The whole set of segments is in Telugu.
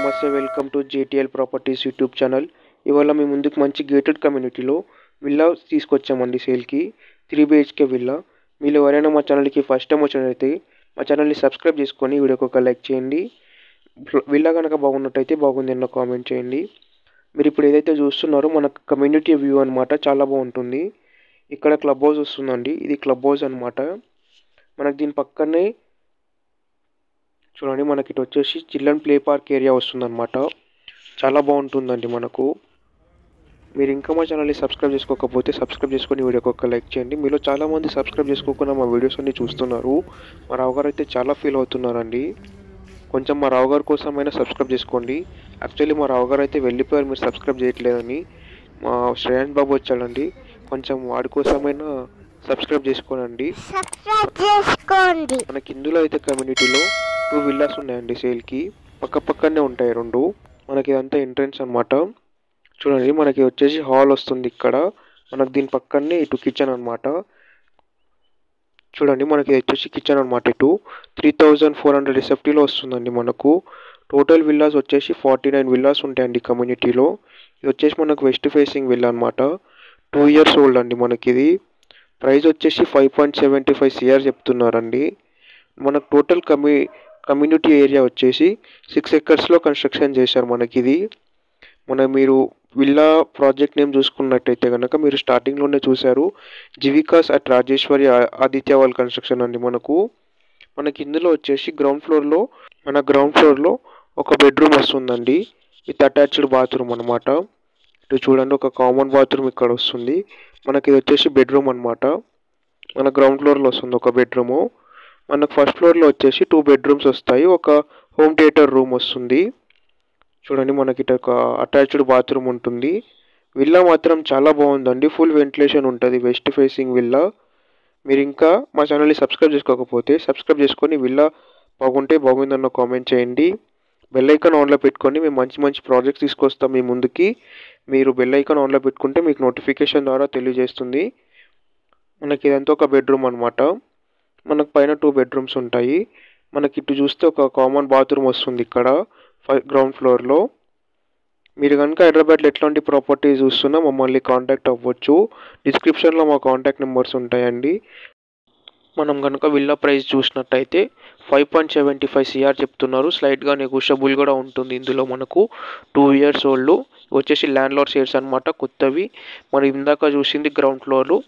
నమస్తే welcome to JTL properties YouTube channel. ఇవాళ మీ ముందుకు మంచి గేటెడ్ కమ్యూనిటీలో విల్లా తీసుకొచ్చామండి సేల్కి. 3 BHK విల్లా. మీరు ఎవరైనా మా ఛానల్కి ఫస్ట్ టైం వచ్చినట్లయితే మా ఛానల్ని సబ్స్క్రైబ్ చేసుకొని వీడియోకి ఒక లైక్ చేయండి. విల్లా కనుక బాగున్నట్టయితే బాగుంది అన్న కామెంట్ చేయండి. మీరు ఇప్పుడు ఏదైతే చూస్తున్నారో మన కమ్యూనిటీ వ్యూ అనమాట, చాలా బాగుంటుంది. ఇక్కడ క్లబ్ హౌస్ వస్తుందండి, ఇది క్లబ్ హౌస్ అనమాట. మనకు దీని పక్కనే చూడండి, మనకి ఇటు వచ్చేసి చిల్డ్రన్ ప్లే పార్క్ ఏరియా వస్తుందన్నమాట. చాలా బాగుంటుందండి మనకు. మీరు ఇంకా మా ఛానల్ని సబ్స్క్రైబ్ చేసుకోకపోతే సబ్స్క్రైబ్ చేసుకొని వీడియోకి ఒక లైక్ చేయండి. మీలో చాలామంది సబ్స్క్రైబ్ చేసుకోకుండా మా వీడియోస్ అన్ని చూస్తున్నారు. మా రావు గారు అయితే చాలా ఫీల్ అవుతున్నారండి. కొంచెం మా రావు గారి కోసమైనా సబ్స్క్రైబ్ చేసుకోండి. యాక్చువల్లీ మా రావు గారు అయితే వెళ్ళిపోయారు, మీరు సబ్స్క్రైబ్ చేయట్లేదని. మా శ్రేయాన్ బాబు వచ్చాడండి, కొంచెం వాడి కోసమైనా సబ్స్క్రైబ్ చేసుకోండి. మనకి ఇందులో అయితే కమ్యూనిటీలో 2 విల్లాస్ ఉన్నాయండి సేల్కి. పక్కనే ఉంటాయి 2. మనకి ఇదంతా ఎంట్రన్స్ అనమాట. చూడండి, మనకి వచ్చేసి హాల్ వస్తుంది ఇక్కడ. మనకి దీని పక్కనే ఇటు కిచెన్ అనమాట. చూడండి, మనకి వచ్చేసి కిచెన్ అనమాట. ఇటు 3400 SFTలో వస్తుందండి మనకు. టోటల్ విల్లాస్ వచ్చేసి 49 విల్లాస్ ఉంటాయండి కమ్యూనిటీలో. ఇది వచ్చేసి మనకు వెస్ట్ ఫేసింగ్ విల్లా అనమాట. 2 years ఓల్డ్ అండి మనకి. ఇది ప్రైస్ వచ్చేసి 5.75 CR చెప్తున్నారండి. మనకు టోటల్ కమ్యూనిటీ ఏరియా వచ్చేసి 6 acresలో కన్స్ట్రక్షన్ చేశారు మనకి. ఇది మీరు విల్లా ప్రాజెక్ట్ నేమ్ చూసుకున్నట్టయితే కనుక మీరు స్టార్టింగ్లోనే చూశారు, జీవికాస్ at Rajeshwari Aditya wall construction అండి మనకి ఇందులో వచ్చేసి గ్రౌండ్ ఫ్లోర్లో ఒక బెడ్రూమ్ వస్తుందండి విత్ అటాచ్డ్ బాత్రూమ్ అనమాట. ఇటు చూడండి, ఒక కామన్ బాత్రూమ్ ఇక్కడ వస్తుంది. మనకి ఇది వచ్చేసి బెడ్రూమ్ అనమాట. మన గ్రౌండ్ ఫ్లోర్లో వస్తుంది ఒక బెడ్రూము. మనకు ఫస్ట్ ఫ్లోర్లో వచ్చేసి 2 bedrooms వస్తాయి, ఒక హోమ్ థియేటర్ రూమ్ వస్తుంది. చూడండి, మనకి ఇటు ఒక అటాచ్డ్ బాత్రూమ్ ఉంటుంది. విల్లా మాత్రం చాలా బాగుందండి, ఫుల్ వెంటిలేషన్ ఉంటుంది, వెస్ట్ ఫేసింగ్ విల్లా. మీరు ఇంకా మా ఛానల్ని సబ్స్క్రైబ్ చేసుకోకపోతే సబ్స్క్రైబ్ చేసుకొని విల్లా బాగుంటే బాగుందన్న కామెంట్ చేయండి. బెల్ ఐకాన్ ఆన్లో పెట్టుకొని మేము మంచి ప్రాజెక్ట్స్ తీసుకొస్తాం మీ ముందుకి. మీరు బెల్ ఐకాన్ ఆన్లో పెట్టుకుంటే మీకు నోటిఫికేషన్ ద్వారా తెలియజేస్తుంది. మనకి ఇదంతా ఒక బెడ్రూమ్ అనమాట. మనకు పైన 2 bedrooms ఉంటాయి. మనకి ఇటు చూస్తే ఒక కామన్ బాత్రూమ్ వస్తుంది ఇక్కడ గ్రౌండ్ ఫ్లోర్లో. మీరు కనుక హైదరాబాద్లో ఎట్లాంటి ప్రాపర్టీ చూస్తున్నా మమ్మల్ని కాంటాక్ట్ అవ్వచ్చు. డిస్క్రిప్షన్లో మా కాంటాక్ట్ నెంబర్స్ ఉంటాయండి. మనం కనుక విల్లా ప్రైస్ చూసినట్టయితే 5.75 CR చెప్తున్నారు. స్లైట్గా నెగోషియబుల్ కూడా ఉంటుంది. ఇందులో మనకు 2 years ఓల్డ్ వచ్చేసి ల్యాండ్ లార్డ్ షేర్స్ అనమాట, కొత్తవి. మనం ఇందాక చూసింది గ్రౌండ్ ఫ్లోర్లో.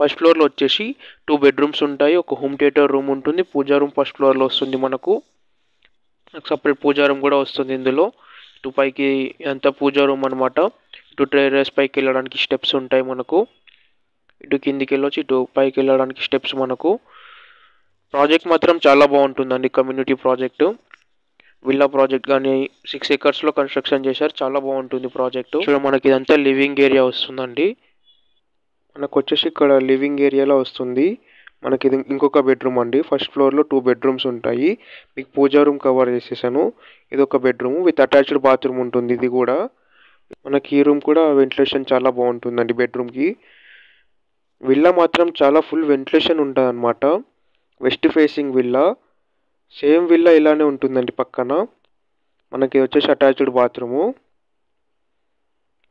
ఫస్ట్ ఫ్లోర్లో వచ్చేసి 2 bedrooms ఉంటాయి, ఒక హోమ్ థియేటర్ రూమ్ ఉంటుంది, పూజా రూమ్ ఫస్ట్ ఫ్లోర్లో వస్తుంది మనకు. సపరేట్ పూజా రూమ్ కూడా వస్తుంది ఇందులో. ఇటు పైకి అంతా పూజా రూమ్ అనమాట. ఇటు టెర్రస్ పైకి వెళ్ళడానికి స్టెప్స్ ఉంటాయి మనకు. ఇటు కిందికి వెళ్ళొచ్చి ఇటు పైకి వెళ్ళడానికి స్టెప్స్ మనకు. ప్రాజెక్ట్ మాత్రం చాలా బాగుంటుందండి, కమ్యూనిటీ ప్రాజెక్టు. విల్లా ప్రాజెక్ట్ కానీ 6 acresలో కన్స్ట్రక్షన్ చేశారు, చాలా బాగుంటుంది ప్రాజెక్టు. చూడ మనకి ఇదంతా లివింగ్ ఏరియా వస్తుందండి. మనకు వచ్చేసి ఇక్కడ లివింగ్ ఏరియాలో వస్తుంది. మనకి ఇది ఇంకొక బెడ్రూమ్ అండి. ఫస్ట్ ఫ్లోర్లో 2 bedrooms ఉంటాయి. మీకు పూజా రూమ్ కవర్ చేసేసాను. ఇది ఒక బెడ్రూమ్ విత్ అటాచ్డ్ బాత్రూమ్ ఉంటుంది. ఇది కూడా మనకి ఈ రూమ్ కూడా వెంటిలేషన్ చాలా బాగుంటుందండి బెడ్రూమ్కి. విల్లా మాత్రం చాలా ఫుల్ వెంటిలేషన్ ఉంటుంది అనమాట. West facing villa. Same villa ఇలానే ఉంటుందండి పక్కన. మనకి వచ్చేసి అటాచ్డ్ బాత్రూము.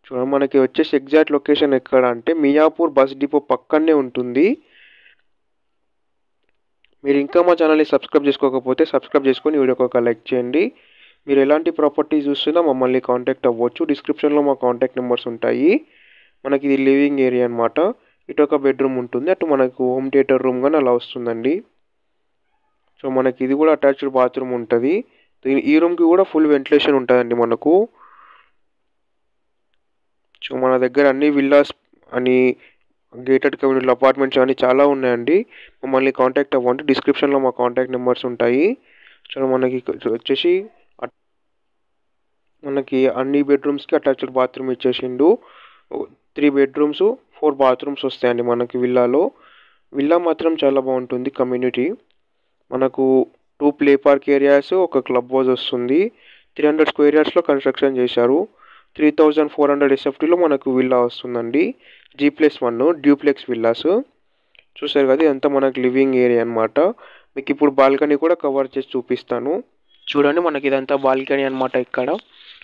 చూడండి, మనకి వచ్చేసి ఎగ్జాక్ట్ లొకేషన్ ఎక్కడ అంటే మియాపూర్ బస్ డిపో పక్కనే ఉంటుంది. మీరు ఇంకా మా ఛానల్ని సబ్స్క్రైబ్ చేసుకోకపోతే సబ్స్క్రైబ్ చేసుకొని వీడియోకి ఒక లైక్ చేయండి. మీరు ఎలాంటి ప్రాపర్టీ చూస్తున్నా మమ్మల్ని కాంటాక్ట్ అవ్వచ్చు. డిస్క్రిప్షన్లో మా కాంటాక్ట్ నెంబర్స్ ఉంటాయి. మనకి ఇది లివింగ్ ఏరియా అనమాట. ఇటు ఒక బెడ్రూమ్ ఉంటుంది, అటు మనకు హోమ్ థియేటర్ రూమ్ కానీ అలా వస్తుందండి. సో మనకి ఇది కూడా అటాచ్డ్ బాత్రూమ్ ఉంటుంది. ఈ రూమ్కి కూడా ఫుల్ వెంటిలేషన్ ఉంటుందండి మనకు. సో మన దగ్గర అన్ని విల్లాస్ అని గేటెడ్ కమ్యూనిటీ అపార్ట్మెంట్స్ అని చాలా ఉన్నాయండి. మమ్మల్ని కాంటాక్ట్ అవ్వండి. డిస్క్రిప్షన్లో మా కాంటాక్ట్ నెంబర్స్ ఉంటాయి. సో మనకి వచ్చేసి మనకి అన్ని బెడ్రూమ్స్కి అటాచ్డ్ బాత్రూమ్ ఇచ్చేసిండు. 3 bedrooms 4 bathrooms వస్తాయండి మనకి విల్లాలో. విల్లా మాత్రం చాలా బాగుంటుంది కమ్యూనిటీ. మనకు 2 ప్లే పార్క్ ఏరియాస్, ఒక క్లబ్ హౌస్ వస్తుంది. 300 square yardsలో కన్స్ట్రక్షన్ చేశారు. 3400 SFTలో మనకు విల్లా వస్తుందండి. G+1 duplex villas. చూసారు కదా, ఇదంతా మనకు లివింగ్ ఏరియా అనమాట. మీకు ఇప్పుడు బాల్కనీ కూడా కవర్ చేసి చూపిస్తాను. చూడండి మనకి ఇదంతా బాల్కనీ అనమాట ఇక్కడ.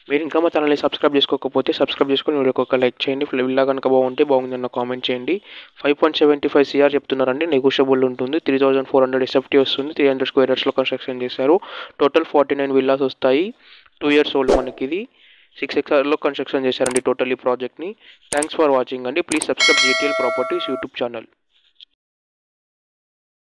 మీరు ఇంకా మా ఛానల్ని సబ్స్క్రైబ్ చేసుకోకపోతే సబ్స్క్రైబ్ చేసుకొని వీడియోకి ఒక లైక్ చేయండి. విల్లా కనుక బాగుంటే బాగుందన్న కామెంట్ చేయండి. 5.75 CR చెప్తున్నారండి, నెగోషియబుల్ ఉంటుంది. 3400 SFT వస్తుంది. 300 స్క్వేర్ యార్డ్స్లో కన్స్ట్రక్షన్ చేశారు. టోటల్ 49 విల్లాస్ వస్తాయి. 2 years ఓల్డ్ మనకి ఇది. 6 acresలో కన్స్ట్రక్షన్ చేశారండి టోటల్ ఈ ప్రాజెక్ట్ని. థ్యాంక్స్ ఫర్ వాచింగ్ అండి. Please subscribe GTL properties YouTube channel.